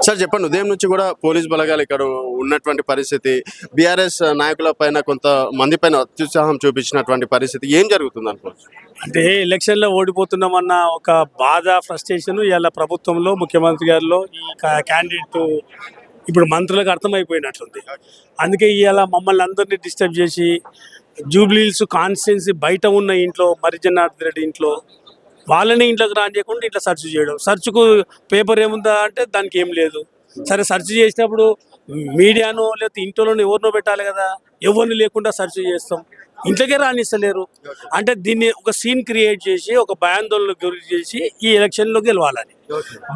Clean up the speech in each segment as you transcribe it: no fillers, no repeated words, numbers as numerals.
Sir చెప్పండి, ఉదయం నుంచి కూడా పోలీస్ బలగాలు ఇక్కడ ఉన్నటువంటి పరిస్థితి, బీఆర్ఎస్ నాయకుల పైన కొంత మంది పైన అత్యుత్సాహం చూపించినటువంటి పరిస్థితి ఏం జరుగుతుంది అనుకోవచ్చు? అంటే ఎలక్షన్లో ఓడిపోతున్నామన్న ఒక బాధ, ఫ్రస్ట్రేషన్ ఇవాళ ప్రభుత్వంలో, ముఖ్యమంత్రి గారిలో ఈ క్యాండిడేట్ ఇప్పుడు మంత్రులకు అర్థమైపోయినట్లుంది. అందుకే ఇవాళ మమ్మల్ని అందరినీ డిస్టర్బ్ చేసి జూబ్లీహిల్స్ కాన్స్టిట్యున్సీ బయట ఉన్న ఇంట్లో మరిజనాథ్ రెడ్డి ఇంట్లో వాళ్ళని ఇంట్లోకి రానియకుండా ఇట్లా సెర్చ్ చేయడం. సెర్చ్కు పేపర్ ఏముందా అంటే దానికి ఏం లేదు. సరే సెర్చ్ చేసినప్పుడు మీడియానో లేకపోతే ఇంట్లోనో ఎవరినో పెట్టాలి కదా, ఎవరిని లేకుండా సెర్చ్ చేస్తాం, ఇంట్లోకే రానిస్తలేరు. అంటే దీన్ని ఒక సీన్ క్రియేట్ చేసి ఒక భయాందోళనకు గురి చేసి ఈ ఎలక్షన్లో గెలవాలని.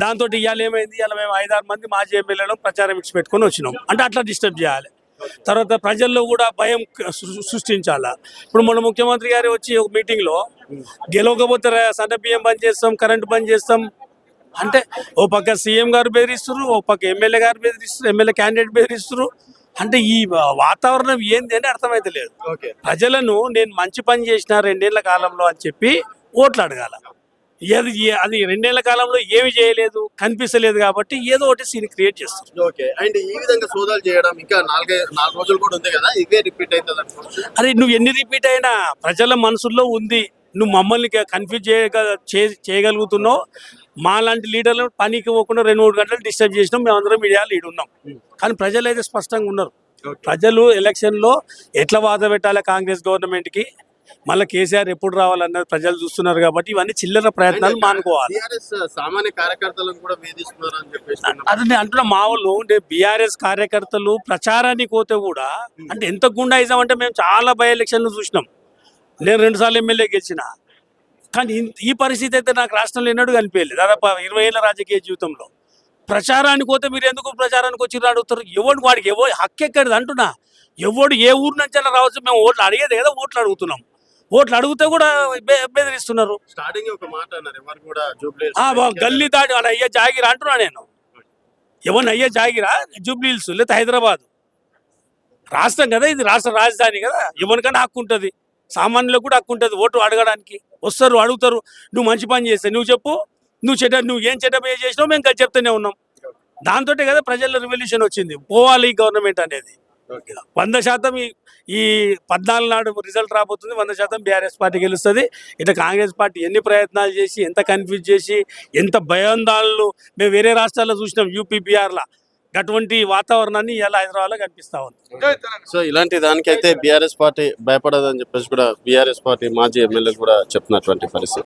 దాంతో ఇవాళ ఏమైంది, ఇవాళ మేము 5-6 మంది మాజీ ఎమ్మెల్యేలను ప్రచారం ఇచ్చి పెట్టుకొని వచ్చినాం. అంటే అట్లా డిస్టర్బ్ చేయాలి. తర్వాత ప్రజల్లో కూడా భయం సృష్టించాలా. ఇప్పుడు మన ముఖ్యమంత్రి గారు వచ్చి ఒక మీటింగ్లో గెలవకపోతే సన్న బియ్యం బంద్ చేస్తాం, కరెంటు బంద్ చేస్తాం అంటే ఓ పక్క సీఎం గారు బెదిరిస్తారు, ఓ పక్క ఎమ్మెల్యే గారు బెదిరిస్తారు, ఎమ్మెల్యే క్యాండిడేట్ బెదిరిస్తారు. అంటే ఈ వాతావరణం ఏంది అని అర్థమైతే లేదు. ప్రజలను నేను మంచి పని చేసిన 2 ఏళ్ల కాలంలో అని చెప్పి ఓట్లు అడగాల. అది 2 ఏళ్ల కాలంలో ఏమి చేయలేదు, కనిపిస్తలేదు కాబట్టి ఏదో ఒకటి సీన్ క్రియేట్ చేస్తారు. ఓకే, అండ్ ఈ విధంగా సోదాలు చేయడం ఇంకా 4 రోజులు కూడా ఉంది కదా, ఇవే రిపీట్ అవుతుంది అనుకోవచ్చు? అరే నువ్వు ఎన్ని రిపీట్ అయినా ప్రజల మనసుల్లో ఉంది. నువ్వు మమ్మల్ని కన్ఫ్యూజ్ చేయగలుగుతున్నావు. మా లాంటి లీడర్లు పనికి పోకుండా 2-3 గంటలు డిస్టర్బ్ చేసినాం. మేమందరం మీడియా లీడ్ ఉన్నాం. కానీ ప్రజలు అయితే స్పష్టంగా ఉన్నారు. ప్రజలు ఎలక్షన్లో ఎట్లా వాద పెట్టాలి కాంగ్రెస్ గవర్నమెంట్కి, మళ్ళీ కేసీఆర్ ఎప్పుడు రావాలన్నది ప్రజలు చూస్తున్నారు. కాబట్టి ఇవన్నీ చిల్లర ప్రయత్నాలు మానుకోవాలి. సామాన్య కార్యకర్తలను కూడా వేధిస్తున్నారు అని చెప్పేసి అది నేను అంటున్నా. మా వాళ్ళు అంటే బీఆర్ఎస్ కార్యకర్తలు ప్రచారానికి పోతే కూడా అంటే ఎంత గుండాయిజం అంటే మేము చాలా బై ఎలక్షన్లు చూసినాం. నేను 2 సార్లు ఎమ్మెల్యే గెలిచిన. కానీ ఈ పరిస్థితి అయితే నాకు రాష్ట్రంలో ఎన్నడూ కనిపించలేదు. దాదాపు 20 ఏళ్ళ రాజకీయ జీవితంలో ప్రచారానికి పోతే మీరు ఎందుకు ప్రచారానికి వచ్చి అడుగుతారు? ఎవడు వాడికి ఎవరు హక్కు ఎక్కడిది అంటున్నా. ఎవడు ఏ ఊరు నుంచి అయినా రావచ్చు. మేము ఓట్లు అడిగేది కదా, ఓట్లు అడుగుతున్నాం. ఓట్లు అడిగితే కూడా బెదిరిస్తున్నారు. స్టార్టింగ్ ఒక మాట అన్నారు, ఎవరు కూడా గల్లీ దాటి వాడు అయ్యే జాగిరా అంటున్నా నేను. ఎవరిని అయ్యే జాగిరా జూబ్లీహిల్స్ లేదా హైదరాబాద్ రాష్ట్రం కదా, ఇది రాష్ట్ర రాజధాని కదా, ఎవరికైనా హక్కు ఉంటుంది. సామాన్యులకు కూడా హక్కు ఉంటుంది ఓటు అడగడానికి. వస్తారు, అడుగుతారు. నువ్వు మంచి పని చేస్తే నువ్వు చెప్పు, నువ్వు ఏం చెడ్డ పని చేసినావు మేము కలిసి చెప్తూనే ఉన్నాం. దాంతో కదా ప్రజల్లో రివల్యూషన్ వచ్చింది. పోవాలి ఈ గవర్నమెంట్ అనేది. 100% ఈ 14 నాడు రిజల్ట్ రాబోతుంది. 100% బీఆర్ఎస్ పార్టీ గెలుస్తుంది. ఇట్లా కాంగ్రెస్ పార్టీ ఎన్ని ప్రయత్నాలు చేసి, ఎంత కన్ఫ్యూజ్ చేసి, ఎంత భయాందోళనలు మేము వేరే రాష్ట్రాల్లో చూసినాం, యూపీ బీహార్లో అటువంటి వాతావరణాన్ని ఇలా హైదరాబాద్లో కనిపిస్తా ఉంది. సో ఇలాంటి దానికైతే బీఆర్ఎస్ పార్టీ భయపడదని చెప్పేసి కూడా బీఆర్ఎస్ పార్టీ మాజీ ఎమ్మెల్యేలు కూడా చెప్తున్నటువంటి పరిస్థితి.